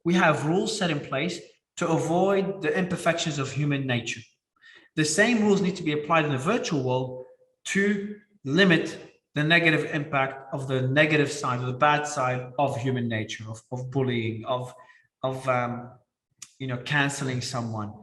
we have rules set in place to avoid the imperfections of human nature. The same rules need to be applied in the virtual world to limit the negative impact of the negative side, or the bad side of human nature, of bullying, of canceling someone.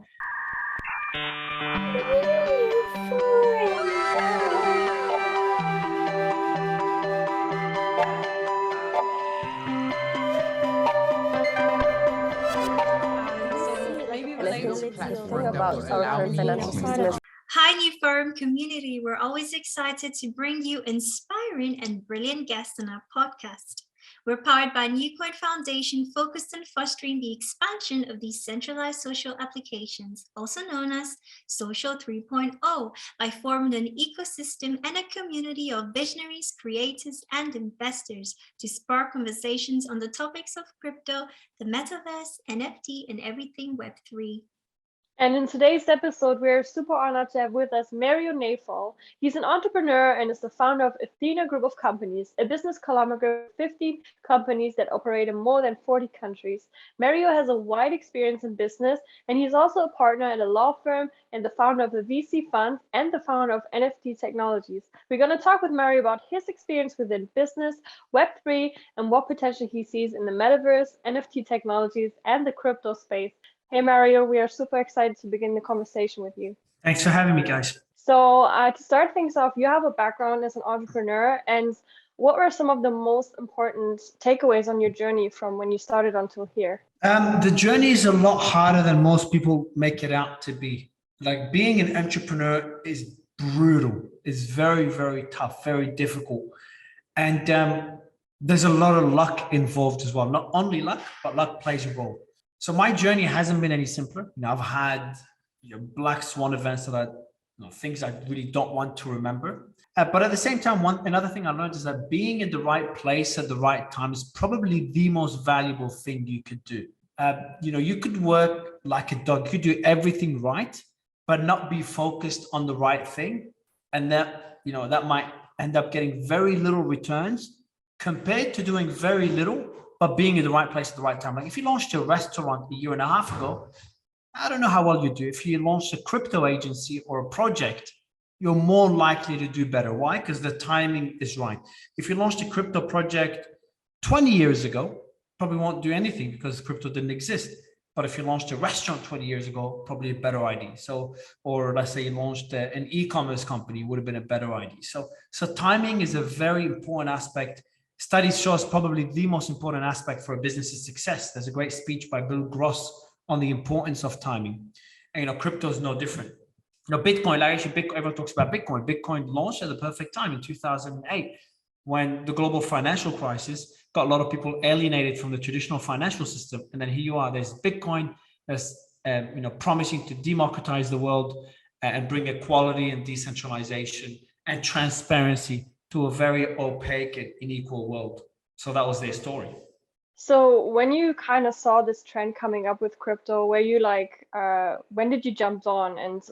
Hi, NewForum community. We're always excited to bring you inspiring and brilliant guests on our podcast. We're powered by NewCoin Foundation, focused on fostering the expansion of decentralized social applications, also known as Social 3.0, by forming an ecosystem and a community of visionaries, creators, and investors to spark conversations on the topics of crypto, the Metaverse, NFT, and everything Web3. And in today's episode, we're super honored to have with us Mario Nawfal. He's an entrepreneur and is the founder of Athena Group of Companies, a business conglomerate of 50 companies that operate in more than 40 countries. Mario has a wide experience in business, and he's also a partner at a law firm and the founder of a VC fund and the founder of NFT Technologies. We're going to talk with Mario about his experience within business, Web3, and what potential he sees in the Metaverse, NFT technologies, and the crypto space. Hey, Mario, we are super excited to begin the conversation with you. Thanks for having me, guys. So to start things off, you have a background as an entrepreneur, and what were some of the most important takeaways on your journey from when you started until here? The journey is a lot harder than most people make it out to be. Like, being an entrepreneur is brutal. It's very, very tough, very difficult. And there's a lot of luck involved as well. Not only luck, but luck plays a role. So my journey hasn't been any simpler. I've had black swan events that are things I really don't want to remember. But at the same time, another thing I learned is that being in the right place at the right time is probably the most valuable thing you could do. You could work like a dog. You could do everything right, but not be focused on the right thing, and that might end up getting very little returns compared to doing very little but being in the right place at the right time. Like, if you launched a restaurant a year and a half ago, I don't know how well you do. If you launched a crypto agency or a project, you're more likely to do better. Why? Because the timing is right. If you launched a crypto project 20 years ago, probably won't do anything because crypto didn't exist. But if you launched a restaurant 20 years ago, probably a better idea. Or let's say you launched an e-commerce company, would have been a better idea. So timing is a very important aspect. Studies show us probably the most important aspect for a business's success. There's a great speech by Bill Gross on the importance of timing. And crypto is no different. Bitcoin, everyone talks about Bitcoin. Bitcoin launched at the perfect time in 2008, when the global financial crisis got a lot of people alienated from the traditional financial system. And then here you are, there's Bitcoin that's promising to democratize the world and bring equality and decentralization and transparency to a very opaque and unequal world. So that was their story. So when you kind of saw this trend coming up with crypto, were you like, when did you jump on, and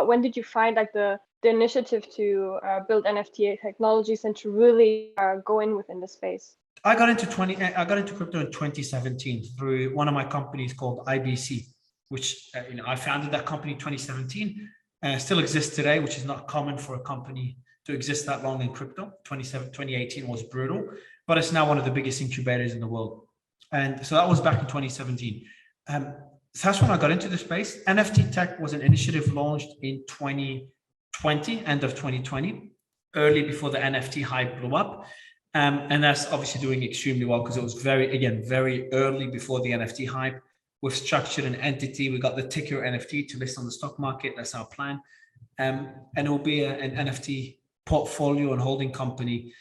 when did you find like the initiative to build NFT technologies and to really go in within the space? I got into crypto in 2017 through one of my companies called IBC, which I founded that company in 2017, and still exists today, which is not common for a company to exist that long in crypto. 2018 was brutal, but it's now one of the biggest incubators in the world. And so that was back in 2017. So that's when I got into the space. NFT Tech was an initiative launched in 2020, end of 2020, early before the NFT hype blew up. And that's obviously doing extremely well because it was very early before the NFT hype. We've structured an entity. We got the ticker NFT to list on the stock market. That's our plan. And it will be an NFT portfolio and holding company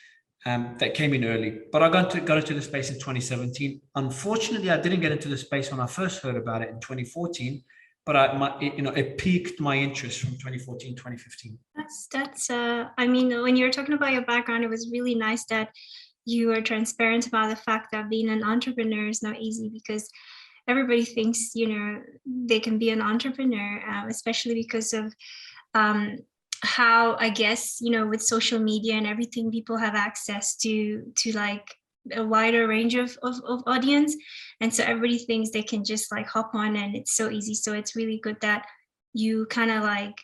that came in early. But I got into the space in 2017. Unfortunately, I didn't get into the space when I first heard about it in 2014. But it piqued my interest from 2014, 2015. That's when you were talking about your background, it was really nice that you were transparent about the fact that being an entrepreneur is not easy, because everybody thinks, they can be an entrepreneur, especially because of how, I guess, with social media and everything, people have access to like a wider range of audience. And so everybody thinks they can just like hop on and it's so easy. So it's really good that you kind of like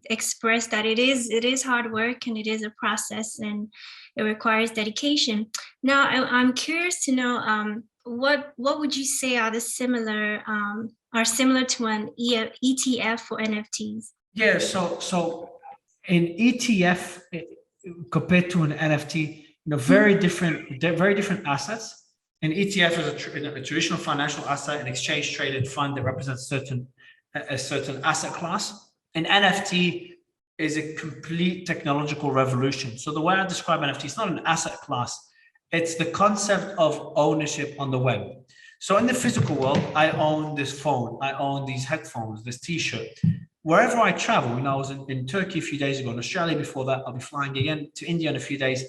express that it is hard work and it is a process and it requires dedication. Now, I'm curious to know what would you say are similar to an ETF for NFTs? Yeah, so an ETF compared to an NFT, very different assets. An ETF is a traditional financial asset, an exchange traded fund that represents a certain asset class. An NFT is a complete technological revolution. So the way I describe NFT, it's not an asset class. It's the concept of ownership on the web. So in the physical world, I own this phone, I own these headphones, this T-shirt. Wherever I travel, I was in Turkey a few days ago, in Australia before that, I'll be flying again to India in a few days.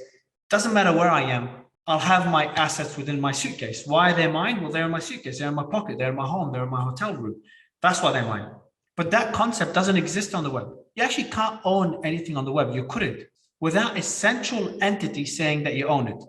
Doesn't matter where I am, I'll have my assets within my suitcase. Why are they mine? Well, they're in my suitcase, they're in my pocket, they're in my home, they're in my hotel room. That's why they're mine. But that concept doesn't exist on the web. You actually can't own anything on the web. You couldn't, without a central entity saying that you own it.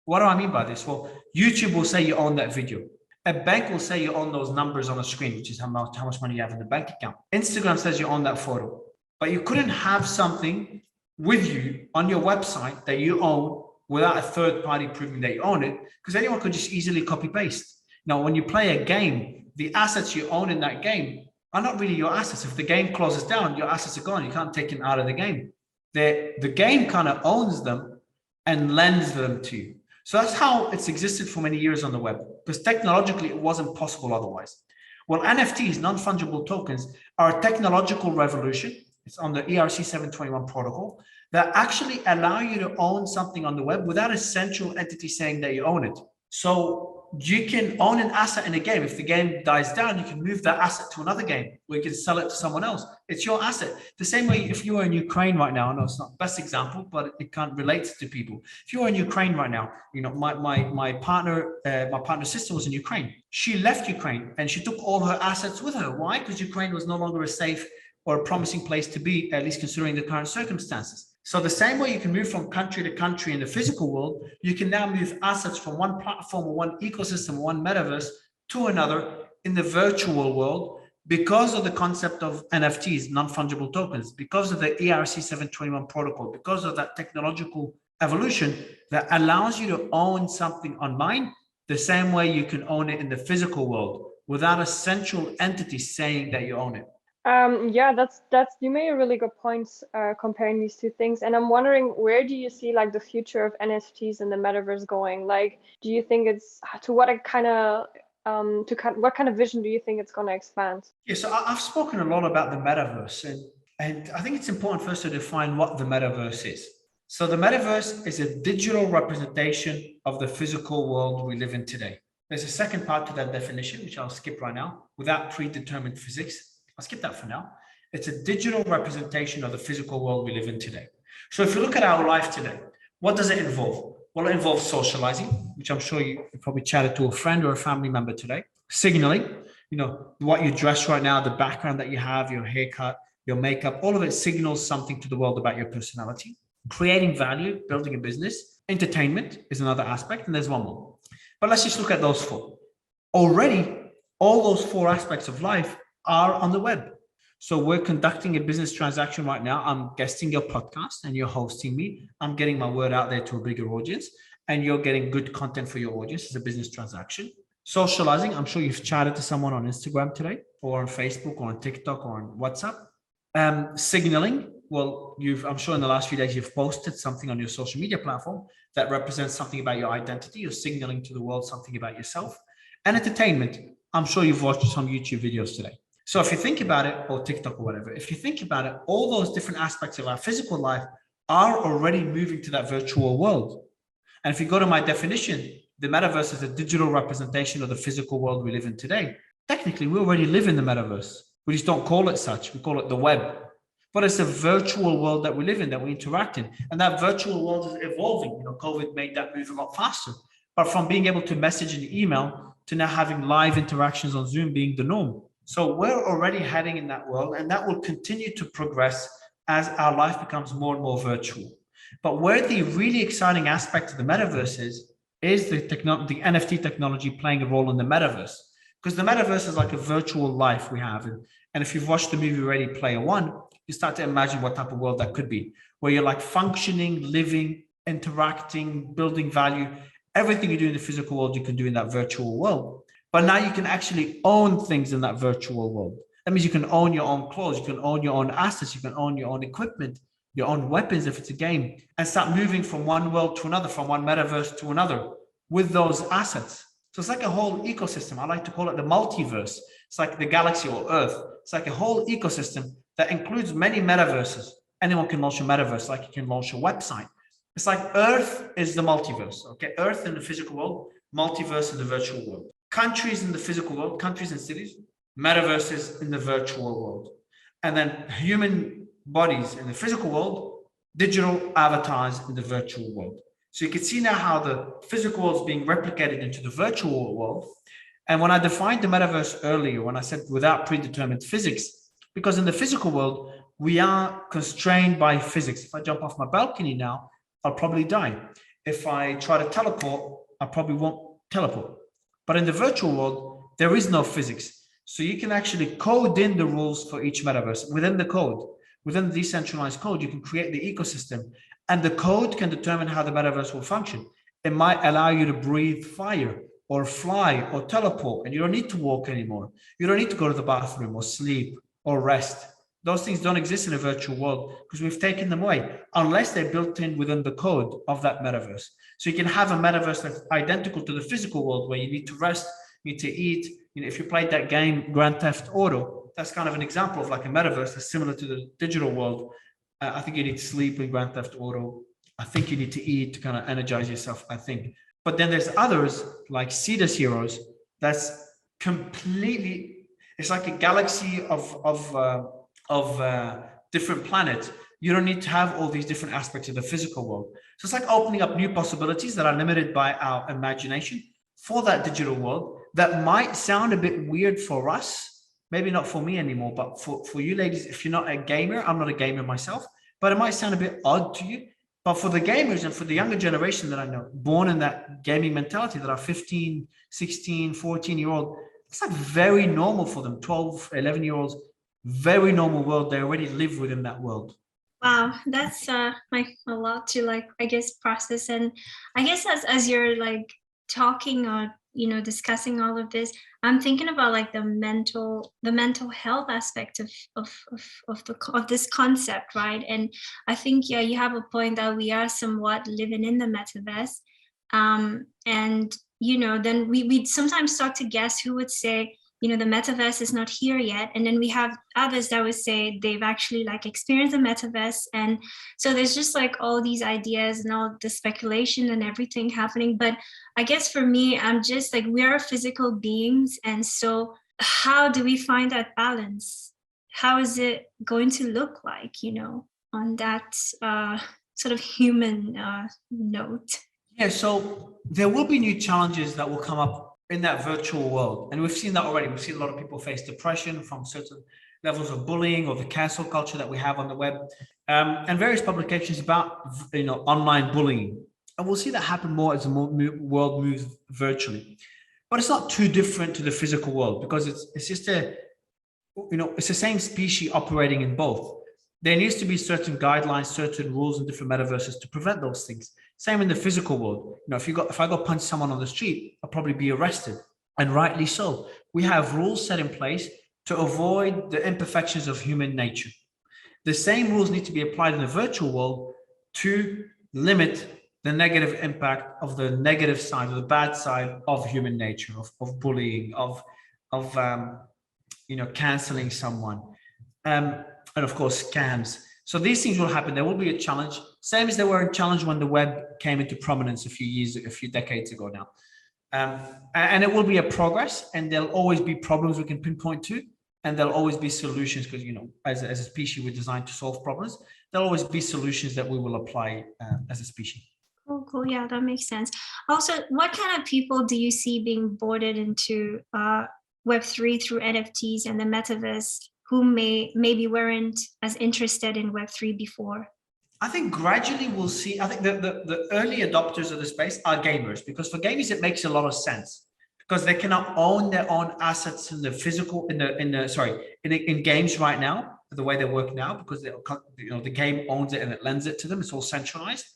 What do I mean by this? Well, YouTube will say you own that video. A bank will say you own those numbers on the screen, which is how much money you have in the bank account. Instagram says you own that photo. But you couldn't have something with you on your website that you own without a third party proving that you own it, because anyone could just easily copy paste. Now, when you play a game, the assets you own in that game are not really your assets. If the game closes down, your assets are gone. You can't take them out of the game. The game kind of owns them and lends them to you. So that's how it's existed for many years on the web, because technologically it wasn't possible otherwise. Well, NFTs, non-fungible tokens, are a technological revolution. It's on the ERC 721 protocol that actually allow you to own something on the web without a central entity saying that you own it. So you can own an asset in a game. If the game dies down, you can move that asset to another game where you can sell it to someone else. It's your asset. The same way if you were in Ukraine right now, I know it's not the best example, but it can't relate to people. If you were in Ukraine right now, my partner's sister was in Ukraine. She left Ukraine and she took all her assets with her. Why? Because Ukraine was no longer a safe or a promising place to be, at least considering the current circumstances. So the same way you can move from country to country in the physical world, you can now move assets from one platform or one ecosystem, one metaverse to another in the virtual world because of the concept of NFTs, non-fungible tokens, because of the ERC 721 protocol, because of that technological evolution that allows you to own something online the same way you can own it in the physical world without a central entity saying that you own it. Yeah, that's you made a really good point comparing these two things, and I'm wondering, where do you see like the future of NFTs in the metaverse going? Like, do you think it's to what kind of vision do you think it's going to expand? Yeah, so I've spoken a lot about the metaverse, and I think it's important first to define what the metaverse is. So the metaverse is a digital representation of the physical world we live in today. There's a second part to that definition, which I'll skip right now, without predetermined physics. I'll skip that for now. It's a digital representation of the physical world we live in today. So if you look at our life today, what does it involve? Well, it involves socializing, which I'm sure you probably chatted to a friend or a family member today. Signaling, what you dress right now, the background that you have, your haircut, your makeup, all of it signals something to the world about your personality. Creating value, building a business. Entertainment is another aspect, and there's one more. But let's just look at those four. Already, all those four aspects of life are on the web. So we're conducting a business transaction right now. I'm guesting your podcast and you're hosting me. I'm getting my word out there to a bigger audience and you're getting good content for your audience. It's a business transaction. Socializing, I'm sure you've chatted to someone on Instagram today or on Facebook or on TikTok or on WhatsApp. Signaling, well, I'm sure in the last few days you've posted something on your social media platform that represents something about your identity. You're signaling to the world something about yourself. And entertainment, I'm sure you've watched some YouTube videos today. So if you think about it, or TikTok or whatever, if you think about it, all those different aspects of our physical life are already moving to that virtual world. And if you go to my definition, the metaverse is a digital representation of the physical world we live in today. Technically, we already live in the metaverse. We just don't call it such. We call it the web. But it's a virtual world that we live in, that we interact in. And that virtual world is evolving. COVID made that move a lot faster. But from being able to message and email to now having live interactions on Zoom being the norm. So we're already heading in that world, and that will continue to progress as our life becomes more and more virtual. But where the really exciting aspect of the metaverse is is the NFT technology playing a role in the metaverse? Because the metaverse is like a virtual life we have. And if you've watched the movie Ready Player One, you start to imagine what type of world that could be, where you're like functioning, living, interacting, building value. Everything you do in the physical world, you can do in that virtual world. But now you can actually own things in that virtual world. That means you can own your own clothes, you can own your own assets, you can own your own equipment, your own weapons if it's a game, and start moving from one world to another, from one metaverse to another with those assets. So it's like a whole ecosystem. I like to call it the multiverse. It's like the galaxy or Earth. It's like a whole ecosystem that includes many metaverses. Anyone can launch a metaverse, like you can launch a website. It's like Earth is the multiverse, okay? Earth in the physical world, multiverse in the virtual world. Countries in the physical world, countries and cities, metaverses in the virtual world. And then human bodies in the physical world, digital avatars in the virtual world. So you can see now how the physical world is being replicated into the virtual world. And when I defined the metaverse earlier, when I said without predetermined physics, because in the physical world, we are constrained by physics. If I jump off my balcony now, I'll probably die. If I try to teleport, I probably won't teleport. But in the virtual world, there is no physics. So you can actually code in the rules for each metaverse. Within the code, within the decentralized code, you can create the ecosystem. And the code can determine how the metaverse will function. It might allow you to breathe fire or fly or teleport, and you don't need to walk anymore. You don't need to go to the bathroom or sleep or rest. Those things don't exist in a virtual world because we've taken them away, unless they're built in within the code of that metaverse. So you can have a metaverse that's identical to the physical world where you need to rest, you need to eat. You know, if you played that game, Grand Theft Auto, that's kind of an example of like a metaverse that's similar to the digital world. I think you need to sleep in Grand Theft Auto. I think you need to eat to kind of energize yourself, I think. But then there's others like Cetus Heroes that's completely, it's like a galaxy of different planets. You don't need to have all these different aspects of the physical world. So it's like opening up new possibilities that are limited by our imagination for that digital world that might sound a bit weird for us. Maybe not for me anymore, but for you ladies, if you're not a gamer, I'm not a gamer myself, but it might sound a bit odd to you. But for the gamers and for the younger generation that I know, born in that gaming mentality that are 15, 16, 14-year-old, it's like very normal for them, 12, 11-year-olds, very normal world. They already live within that world. Wow, that's like a lot to like, I guess, process. And I guess as you're like talking or discussing all of this, I'm thinking about like the mental health aspect of this concept, right? And I think, yeah, you have a point that we are somewhat living in the metaverse, and then we sometimes start to guess who would say, the metaverse is not here yet, and then we have others that would say they've actually like experienced the metaverse. And so there's just like all these ideas and all the speculation and everything happening. But I guess for me, I'm just like, we are physical beings, and so how do we find that balance? How is it going to look like, on that sort of human note? Yeah, so there will be new challenges that will come up in that virtual world. And we've seen that already. We've seen a lot of people face depression from certain levels of bullying or the cancel culture that we have on the web, and various publications about, online bullying. And we'll see that happen more as the world moves virtually. But it's not too different to the physical world because it's just it's the same species operating in both. There needs to be certain guidelines, certain rules in different metaverses to prevent those things. Same in the physical world. If I go punch someone on the street, I'll probably be arrested, and rightly so. We have rules set in place to avoid the imperfections of human nature. The same rules need to be applied in the virtual world to limit the negative impact of the negative side, or the bad side of human nature, of bullying, of canceling someone, and of course scams. So these things will happen. There will be a challenge, same as there were a challenge when the web came into prominence a few decades ago now. And it will be a progress, and there'll always be problems we can pinpoint to, and there'll always be solutions because, as a species, we're designed to solve problems. There'll always be solutions that we will apply as a species. Cool. Yeah, that makes sense. Also, what kind of people do you see being boarded into Web3 through NFTs and the metaverse, who maybe weren't as interested in Web3 before? I think gradually we'll see. I think the early adopters of the space are gamers, because for gamers it makes a lot of sense, because they cannot own their own assets in the physical in games right now, the way they work now, because the game owns it and it lends it to them. It's all centralized.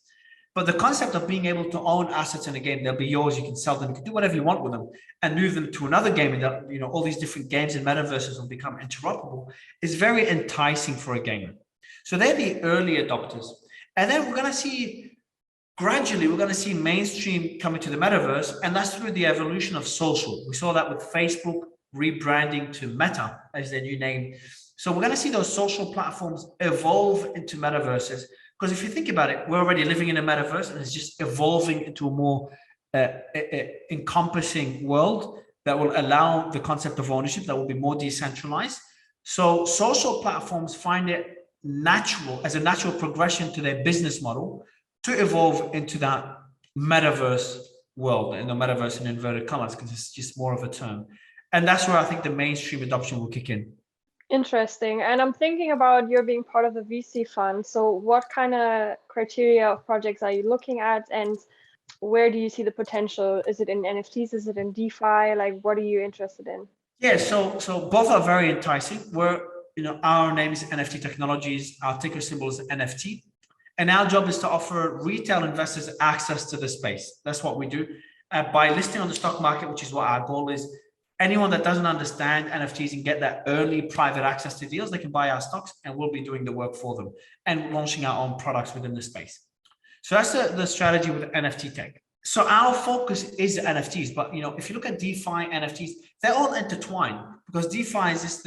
But the concept of being able to own assets in a game, they'll be yours. You can sell them. You can do whatever you want with them and move them to another game. And all these different games and metaverses will become interoperable. Is very enticing for a gamer. So they're the early adopters. And then we're going to see, gradually, we're going to see mainstream coming to the metaverse. And that's through the evolution of social. We saw that with Facebook rebranding to Meta as their new name. So we're going to see those social platforms evolve into metaverses. Because if you think about it, we're already living in a metaverse, and it's just evolving into a more encompassing world that will allow the concept of ownership, that will be more decentralized. So social platforms find it natural, as a natural progression to their business model, to evolve into that metaverse world, and the metaverse in inverted commas, because it's just more of a term. And that's where I think the mainstream adoption will kick in. Interesting. And I'm thinking about you're being part of a VC fund. So what kind of criteria of projects are you looking at, and where do you see the potential? Is it in NFTs? Is it in DeFi? Like, what are you interested in? Yeah, so both are very enticing. Our name is NFT Technologies. Our ticker symbol is NFT. And our job is to offer retail investors access to the space. That's what we do. By listing on the stock market, which is what our goal is, anyone that doesn't understand NFTs and get that early private access to deals, they can buy our stocks, and we'll be doing the work for them and launching our own products within the space. So that's the strategy with NFT Tech. So our focus is NFTs, but if you look at DeFi, NFTs, they're all intertwined, because DeFi is just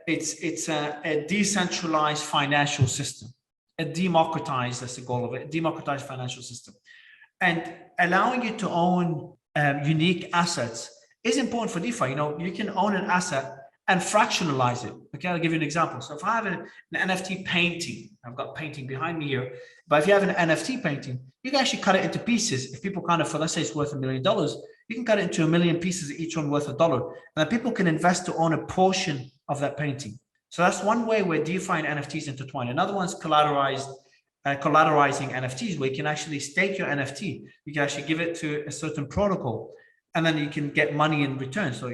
it's a decentralized financial system, that's the goal of it, a democratized financial system. And allowing you to own unique assets is important for DeFi. You can own an asset and fractionalize it. Okay, I'll give you an example. So if I have an NFT painting, I've got painting behind me here, but if you have an NFT painting, you can actually cut it into pieces. If people let's say it's worth $1 million, you can cut it into 1 million pieces, each one worth $1. And then people can invest to own a portion of that painting. So that's one way where DeFi and NFTs intertwine. Another one's collateralizing NFTs, where you can actually stake your NFT. You can actually give it to a certain protocol, and then you can get money in return. So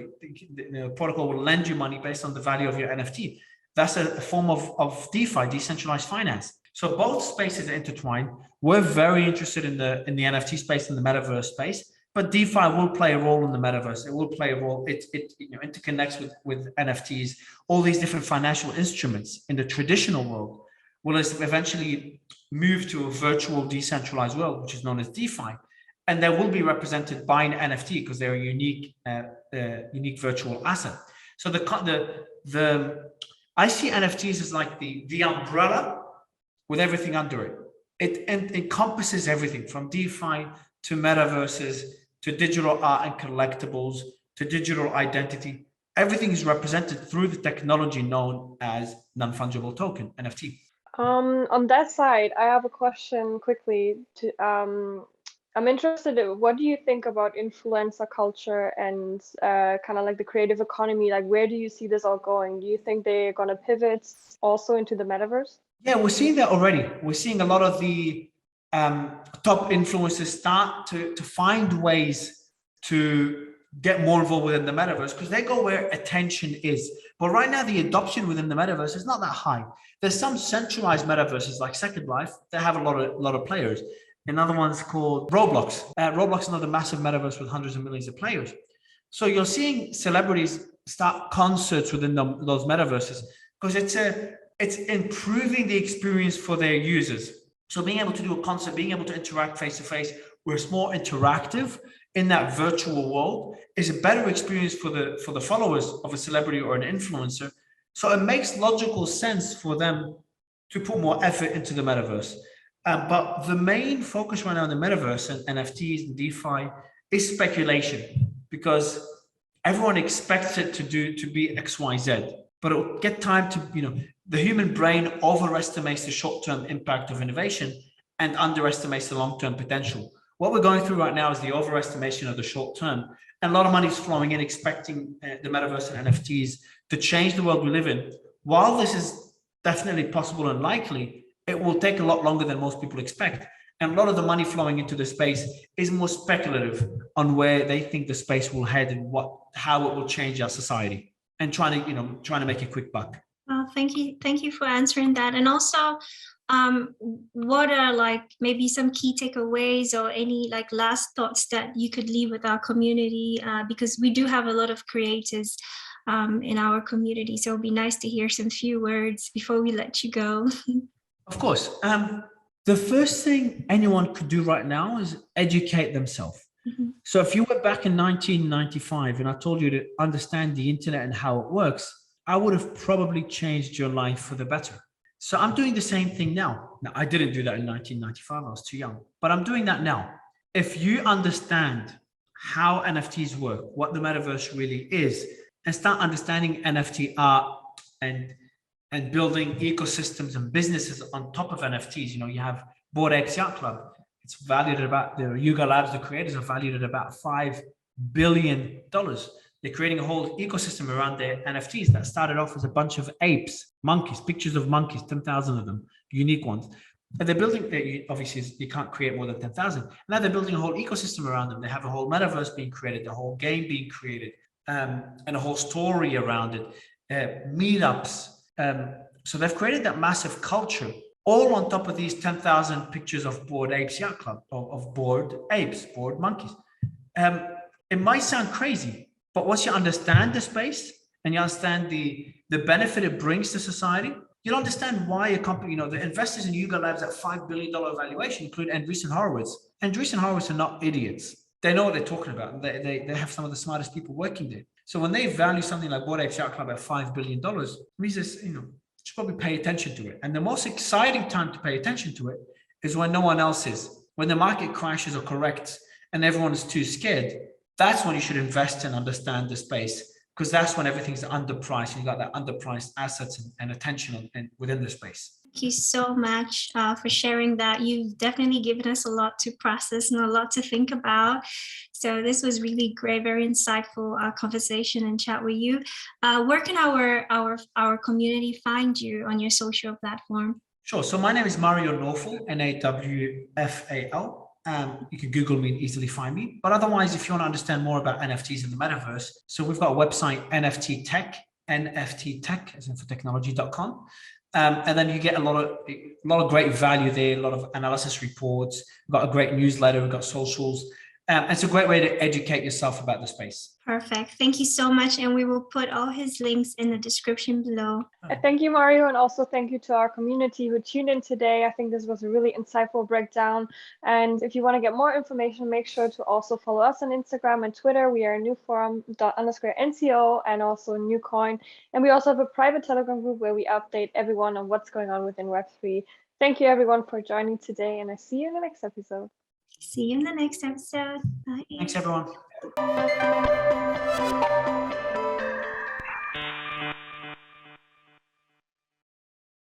the protocol will lend you money based on the value of your NFT. That's a form of DeFi, decentralized finance. So both spaces are intertwined. We're very interested in the NFT space and the metaverse space, but DeFi will play a role in the metaverse. It will play a role. It interconnects with NFTs. All these different financial instruments in the traditional world will eventually move to a virtual decentralized world, which is known as DeFi. And they will be represented by an NFT, because they're a unique virtual asset. So I see NFTs as like the umbrella with everything under it. It encompasses everything from DeFi to metaverses to digital art and collectibles to digital identity. Everything is represented through the technology known as non-fungible token, NFT. On that side, I have a question quickly. I'm interested in, what do you think about influencer culture and kind of like the creative economy? Like, where do you see this all going? Do you think they're going to pivot also into the metaverse? Yeah, we're seeing that already. We're seeing a lot of the top influencers start to find ways to get more involved within the metaverse, because they go where attention is. But right now, the adoption within the metaverse is not that high. There's some centralized metaverses like Second Life that have a lot of players. Another one's called Roblox. Roblox is another massive metaverse with hundreds of millions of players. So you're seeing celebrities start concerts within those metaverses, because it's improving the experience for their users. So being able to do a concert, being able to interact face to face, where it's more interactive in that virtual world, is a better experience for the followers of a celebrity or an influencer. So it makes logical sense for them to put more effort into the metaverse. But the main focus right now in the metaverse and NFTs and DeFi is speculation, because everyone expects it to be X, Y, Z. But it'll get time to, the human brain overestimates the short-term impact of innovation and underestimates the long-term potential. What we're going through right now is the overestimation of the short term, and a lot of money is flowing in, expecting the metaverse and NFTs to change the world we live in. While this is definitely possible and likely, it will take a lot longer than most people expect. And a lot of the money flowing into the space is more speculative on where they think the space will head and how it will change our society, and trying to make a quick buck. Well, thank you for answering that. And also, what are like maybe some key takeaways or any like last thoughts that you could leave with our community? Because we do have a lot of creators in our community, so it'd be nice to hear some few words before we let you go. Of course. The first thing anyone could do right now is educate themselves. Mm-hmm. So if you were back in 1995 and I told you to understand the internet and how it works, I would have probably changed your life for the better. So I'm doing the same thing now. Now, I didn't do that in 1995. I was too young, but I'm doing that now. If you understand how NFTs work, what the metaverse really is, and start understanding NFT art and building ecosystems and businesses on top of NFTs. You have Bored Apes Yacht Club. It's valued at about, the Yuga Labs, the creators, are valued at about $5 billion. They're creating a whole ecosystem around their NFTs that started off as a bunch of apes, monkeys, pictures of monkeys, 10,000 of them, unique ones. And they're building, obviously you can't create more than 10,000. Now they're building a whole ecosystem around them. They have a whole metaverse being created, the whole game being created, and a whole story around it, meetups. So they've created that massive culture, all on top of these 10,000 pictures of Bored Apes Yacht Club, of bored apes, bored monkeys. It might sound crazy, but once you understand the space and you understand the benefit it brings to society, you'll understand why a company, the investors in Yuga Labs at $5 billion valuation include Andreessen Horowitz. Andreessen Horowitz are not idiots. They know what they're talking about. They have some of the smartest people working there. So when they value something like Bored Apes Yacht Club at $5 billion, it means this, should probably pay attention to it. And the most exciting time to pay attention to it is when no one else is. When the market crashes or corrects and everyone is too scared, that's when you should invest and understand the space, because that's when everything's underpriced. You got that underpriced assets and attention within the space. Thank you so much for sharing that. You've definitely given us a lot to process and a lot to think about. So this was really great, very insightful conversation and chat with you. Where can our community find you on your social platform? Sure. So my name is Mario Nawfal, Nawfal. You can Google me and easily find me. But otherwise, if you want to understand more about NFTs in the metaverse, so we've got a website, NFT Tech, as in for technology.com. And then you get a lot of great value there, a lot of analysis reports. We've got a great newsletter, we've got socials. It's a great way to educate yourself about the space. Perfect. Thank you so much. And we will put all his links in the description below. Thank you, Mario. And also thank you to our community who tuned in today. I think this was a really insightful breakdown. And if you want to get more information, make sure to also follow us on Instagram and Twitter. We are NewForum_NCO and also NewCoin. And we also have a private Telegram group where we update everyone on what's going on within Web3. Thank you, everyone, for joining today. And I see you in the next episode. See you in the next episode. Bye. Thanks, everyone.